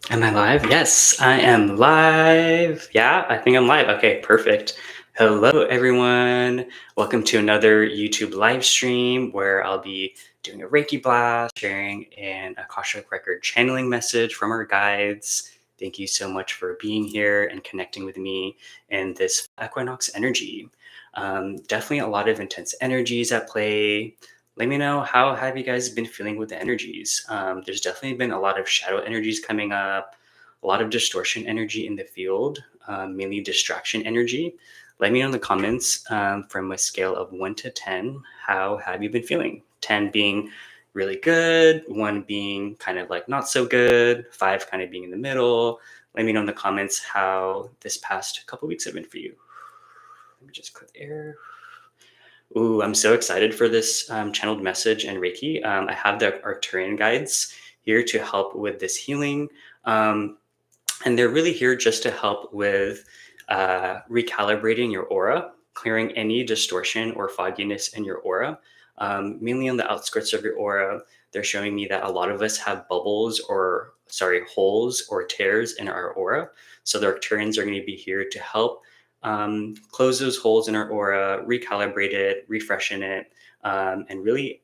Am I live? Yes, I am live. Yeah, I think I'm live. Okay, perfect. Hello, everyone. Welcome to another YouTube live stream where I'll be doing a Reiki blast, sharing an Akashic record channeling message from our guides. Thank you so much for being here and connecting with me in this equinox energy. Definitely a lot of intense energies at play. Let me know, how have you guys been feeling with the energies? There's definitely been a lot of shadow energies coming up, a lot of distortion energy in the field, mainly distraction energy. Let me know in the comments, from a scale of 1 to 10, how have you been feeling? 10 being really good, 1 being kind of like not so good, 5 kind of being in the middle. Let me know in the comments how this past couple weeks have been for you. Let me just click air. Ooh, I'm so excited for this channeled message and Reiki. I have the Arcturian guides here to help with this healing. And they're really here just to help with recalibrating your aura, clearing any distortion or fogginess in your aura, mainly on the outskirts of your aura. They're showing me that a lot of us have bubbles or, sorry, holes or tears in our aura. So the Arcturians are going to be here to help close those holes in our aura, recalibrate it, refreshen it, and really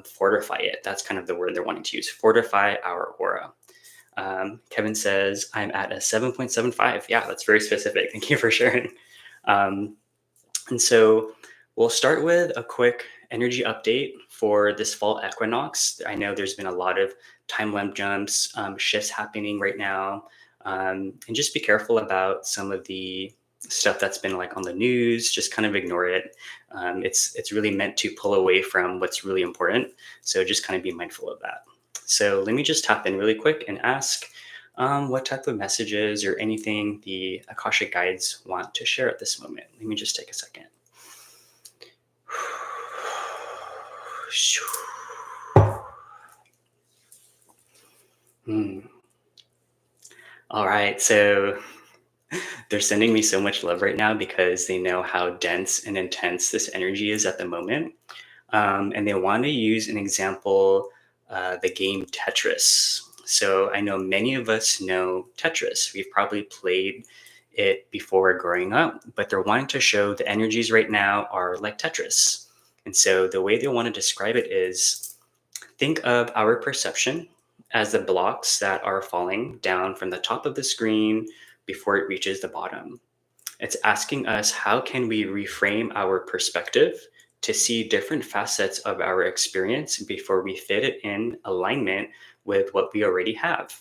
fortify it. That's kind of the word they're wanting to use, fortify our aura. Kevin says, I'm at a 7.75. Yeah, that's very specific. Thank you for sharing. Um, and so we'll start with a quick energy update for this fall equinox. I know there's been a lot of timeline jumps, shifts happening right now. And just be careful about some of the stuff that's been like on the news. Just kind of ignore it. It's really meant to pull away from what's really important. So just kind of be mindful of that. So let me just tap in really quick and ask what type of messages or anything the Akashic guides want to share at this moment. Let me just take a second. Hmm. All right, so they're sending me so much love right now because they know how dense and intense this energy is at the moment. And they want to use an example, the game Tetris. So I know many of us know Tetris. We've probably played it before growing up, but they're wanting to show the energies right now are like Tetris. And so the way they want to describe it is, think of our perception as the blocks that are falling down from the top of the screen before it reaches the bottom. It's asking us, how can we reframe our perspective to see different facets of our experience before we fit it in alignment with what we already have?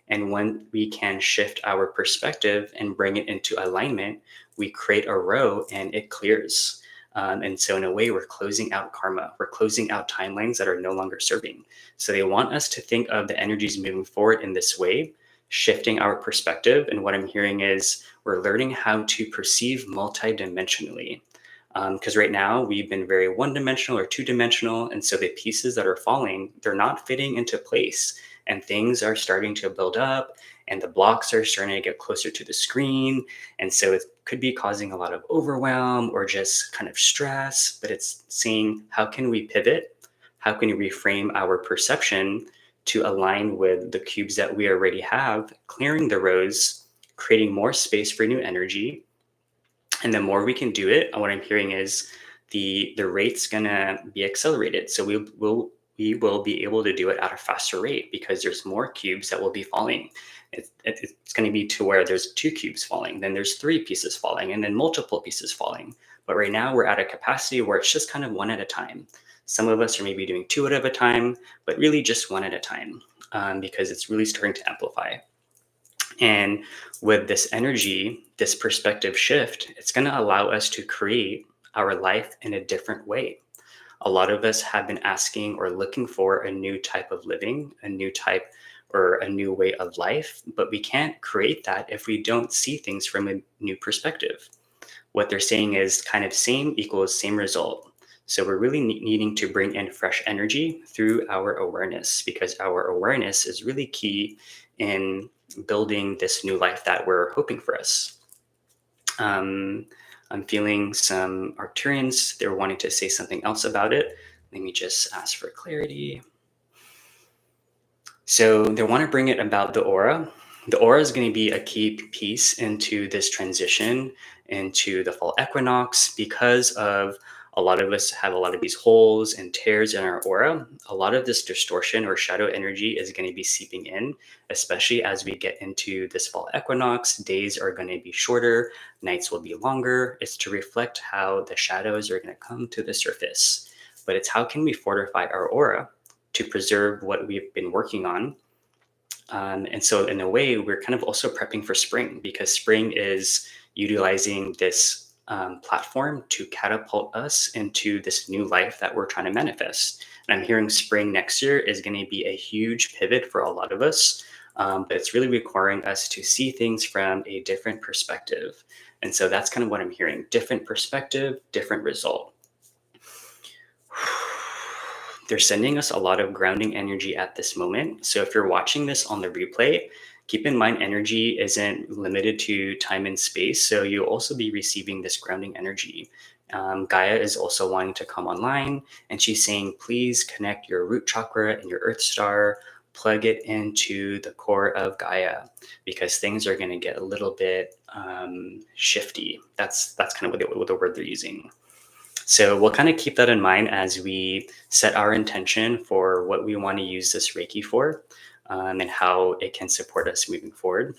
And when we can shift our perspective and bring it into alignment, we create a row and it clears. And so, in a way, we're closing out karma. We're closing out timelines that are no longer serving. So, they want us to think of the energies moving forward in this way, shifting our perspective. And what I'm hearing is, we're learning how to perceive multidimensionally. Because right now we've been very one dimensional or two dimensional. And so the pieces that are falling, they're not fitting into place, and things are starting to build up, and the blocks are starting to get closer to the screen. And so it could be causing a lot of overwhelm or just kind of stress, but it's seeing, how can we pivot? How can we reframe our perception to align with the cubes that we already have, clearing the rows, creating more space for new energy? And the more we can do it, what I'm hearing is the rate's gonna be accelerated. So we will be able to do it at a faster rate because there's more cubes that will be falling. It's going to be to where there's 2 cubes falling, then there's 3 pieces falling, and then multiple pieces falling. But right now we're at a capacity where it's just kind of one at a time. Some of us are maybe doing 2 at a time, but really just one at a time, because it's really starting to amplify. And with this energy, this perspective shift, it's going to allow us to create our life in a different way. A lot of us have been asking or looking for a new type of living, a new type or a new way of life, but we can't create that if we don't see things from a new perspective. What they're saying is kind of same equals same result. So we're really needing to bring in fresh energy through our awareness, because our awareness is really key in building this new life that we're hoping for us. Um, I'm feeling some Arcturians. They're wanting to say something else about it. Let me just ask for clarity. So they want to bring it about the aura. The aura is going to be a key piece into this transition into the fall equinox because of a lot of us have a lot of these holes and tears in our aura. A lot of this distortion or shadow energy is going to be seeping in, especially as we get into this fall equinox. Days are going to be shorter, nights will be longer. It's to reflect how the shadows are going to come to the surface. But it's how can we fortify our aura to preserve what we've been working on. And so, in a way, we're kind of also prepping for spring because spring is utilizing this platform to catapult us into this new life that we're trying to manifest. And I'm hearing spring next year is going to be a huge pivot for a lot of us, but it's really requiring us to see things from a different perspective. And so, that's kind of what I'm hearing: different perspective, different result. They're sending us a lot of grounding energy at this moment. So if you're watching this on the replay, keep in mind energy isn't limited to time and space. So you'll also be receiving this grounding energy. Gaia is also wanting to come online, and she's saying, please connect your root chakra and your earth star, plug it into the core of Gaia, because things are going to get a little bit shifty. That's kind of what the word they're using. So we'll kind of keep that in mind as we set our intention for what we want to use this Reiki for, and how it can support us moving forward.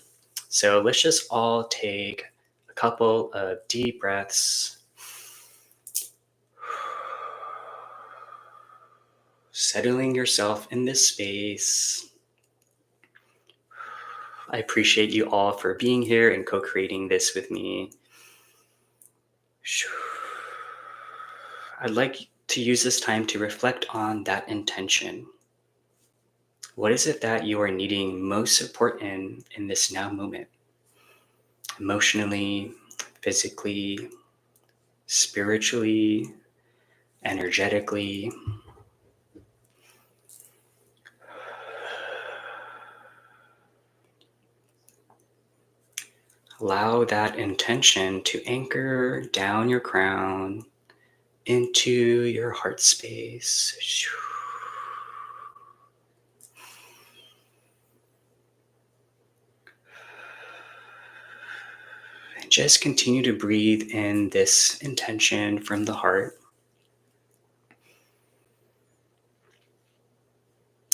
So let's just all take a couple of deep breaths. Settling yourself in this space. I appreciate you all for being here and co-creating this with me. I'd like to use this time to reflect on that intention. What is it that you are needing most support in this now moment? Emotionally, physically, spiritually, energetically. Allow that intention to anchor down your crown into your heart space. And just continue to breathe in this intention from the heart.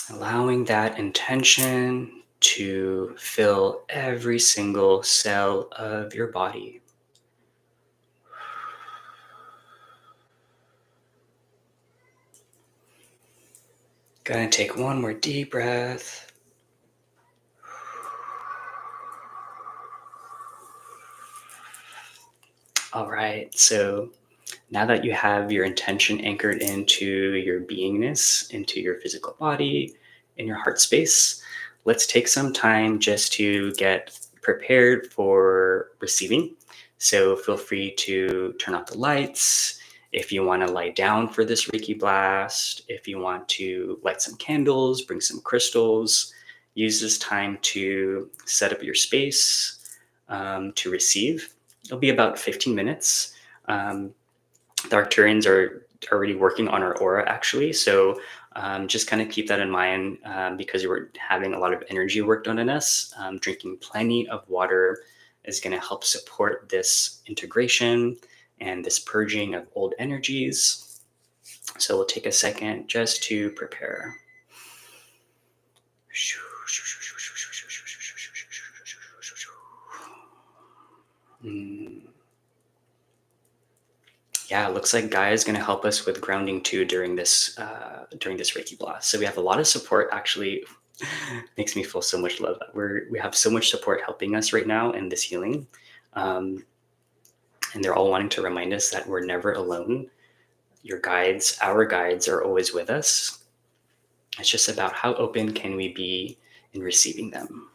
Allowing that intention to fill every single cell of your body. Gonna take one more deep breath. All right, so now that you have your intention anchored into your beingness, into your physical body, in your heart space, let's take some time just to get prepared for receiving. So feel free to turn off the lights. If you want to lie down for this Reiki blast, if you want to light some candles, bring some crystals, use this time to set up your space to receive. It'll be about 15 minutes. The Arcturians are already working on our aura, actually. So just kind of keep that in mind because we're having a lot of energy work done in us. Drinking plenty of water is going to help support this integration and this purging of old energies. So we'll take a second just to prepare. Yeah, it looks like Gaia is going to help us with grounding too during this Reiki blast. So we have a lot of support. Actually, makes me feel so much love. We have so much support helping us right now in this healing, and they're all wanting to remind us that we're never alone. Our guides, are always with us. It's just about how open can we be in receiving them.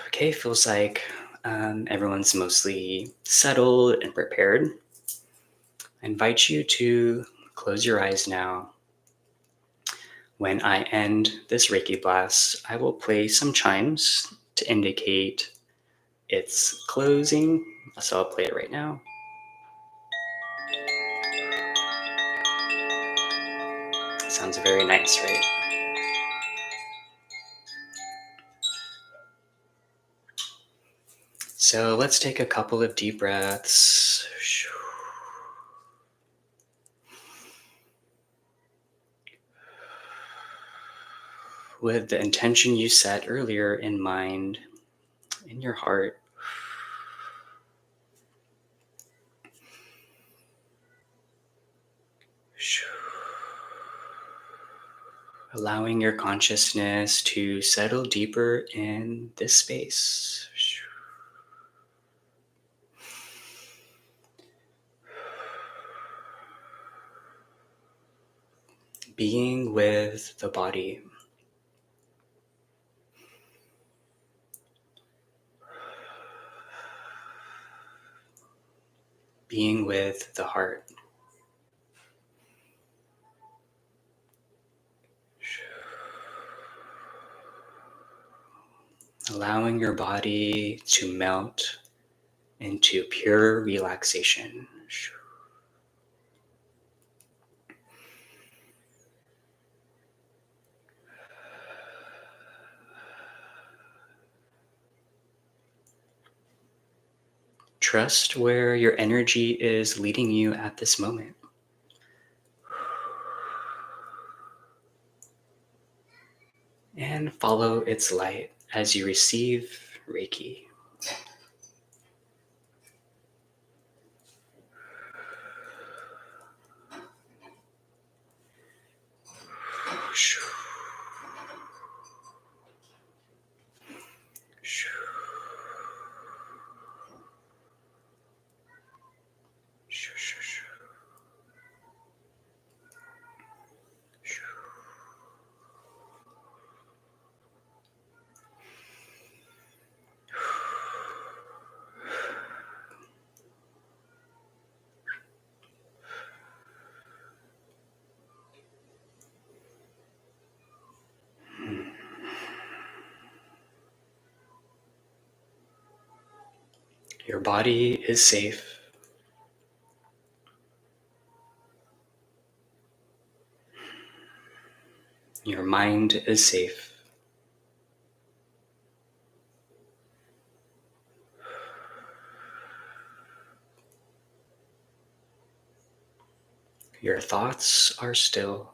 Okay, feels like everyone's mostly settled and prepared. I invite you to close your eyes now. When I end this Reiki blast, I will play some chimes to indicate it's closing. So I'll play it right now. Sounds very nice, right? So let's take a couple of deep breaths. With the intention you set earlier in mind, in your heart. Allowing your consciousness to settle deeper in this space. Being with the body. Being with the heart. Allowing your body to melt into pure relaxation. Trust where your energy is leading you at this moment. And follow its light as you receive Reiki. Your body is safe. Your mind is safe. Your thoughts are still.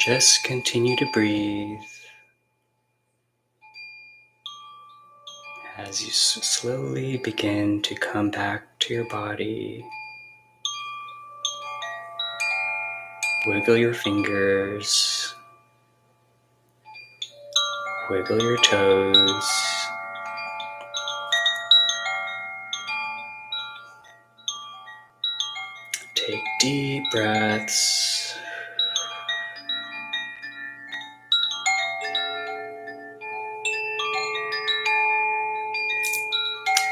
Just continue to breathe as you slowly begin to come back to your body. Wiggle your fingers, wiggle your toes. Take deep breaths.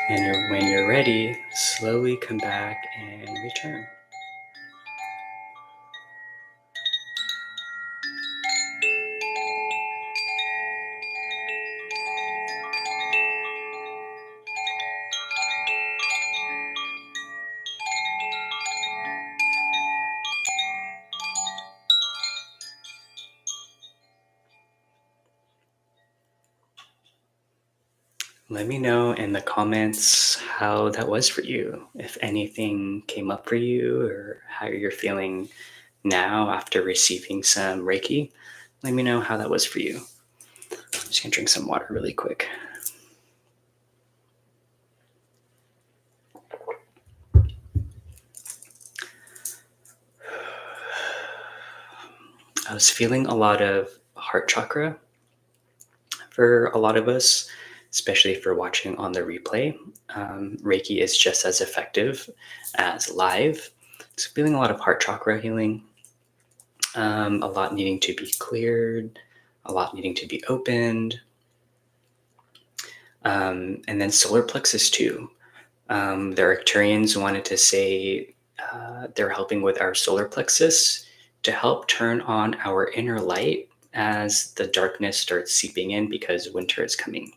And when you're ready, slowly come back and return. Let me know in the comments how that was for you. If anything came up for you or how you're feeling now after receiving some Reiki. Let me know how that was for you. I'm just gonna drink some water really quick. I was feeling a lot of heart chakra for a lot of us, especially for watching on the replay. Reiki is just as effective as live. So feeling a lot of heart chakra healing, a lot needing to be cleared, a lot needing to be opened, and then solar plexus too. The Arcturians wanted to say they're helping with our solar plexus to help turn on our inner light as the darkness starts seeping in because winter is coming.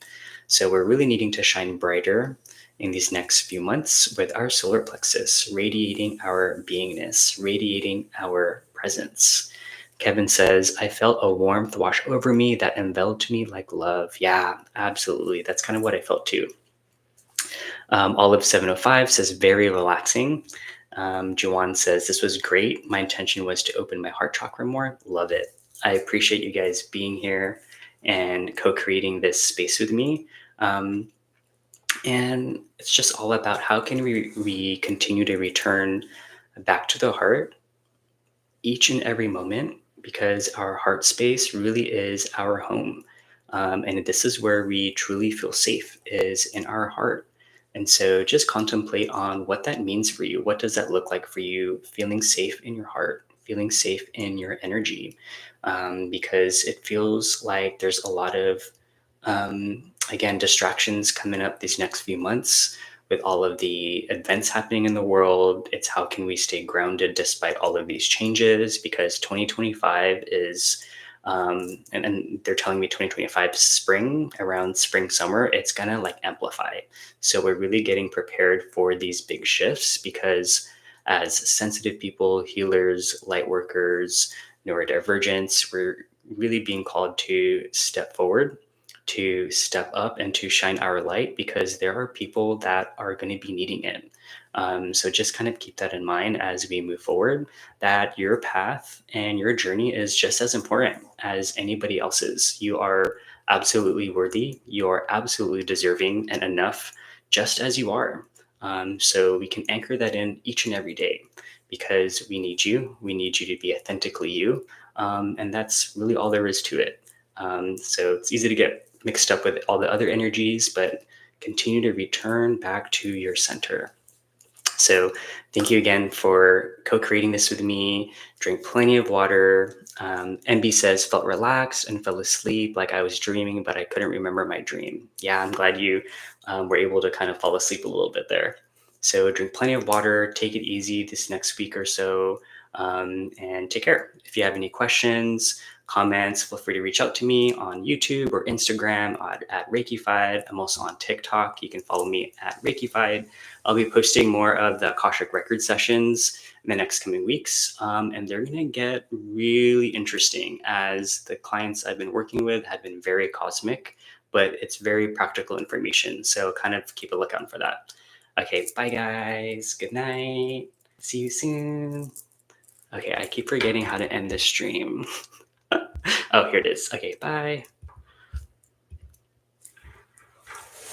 So we're really needing to shine brighter in these next few months with our solar plexus, radiating our beingness, radiating our presence. Kevin says, I felt a warmth wash over me that enveloped me like love. Yeah, absolutely. That's kind of what I felt too. Olive 705 says, very relaxing. Juwan says, this was great. My intention was to open my heart chakra more. Love it. I appreciate you guys being here and co-creating this space with me. And it's just all about how can we continue to return back to the heart each and every moment, because our heart space really is our home. And this is where we truly feel safe, is in our heart. And so just contemplate on what that means for you. What does that look like for you, feeling safe in your heart, feeling safe in your energy? Because it feels like there's a lot of, again, distractions coming up these next few months with all of the events happening in the world. It's how can we stay grounded despite all of these changes, because 2025 is, and they're telling me 2025 spring, around spring, summer, it's gonna like amplify. So we're really getting prepared for these big shifts, because as sensitive people, healers, light workers, neurodivergents, we're really being called to step forward, to step up and to shine our light, because there are people that are going to be needing it. So just kind of keep that in mind as we move forward, that your path and your journey is just as important as anybody else's. You are absolutely worthy. You are absolutely deserving and enough just as you are. So we can anchor that in each and every day, because we need you. We need you to be authentically you. And that's really all there is to it. So it's easy to get mixed up with all the other energies, but continue to return back to your center. So thank you again for co-creating this with me. Drink plenty of water. MB says, felt relaxed and fell asleep like I was dreaming, but I couldn't remember my dream. Yeah, I'm glad you were able to kind of fall asleep a little bit there. So drink plenty of water, take it easy this next week or so, and take care. If you have any questions, comments, feel free to reach out to me on YouTube or Instagram at Reikified. I'm also on TikTok. You can follow me at Reikified. I'll be posting more of the Akashic record sessions in the next coming weeks. And they're going to get really interesting, as the clients I've been working with have been very cosmic, but it's very practical information. So kind of keep a lookout for that. Okay, bye guys. Good night. See you soon. Okay, I keep forgetting how to end this stream. Oh, here it is. Okay, bye.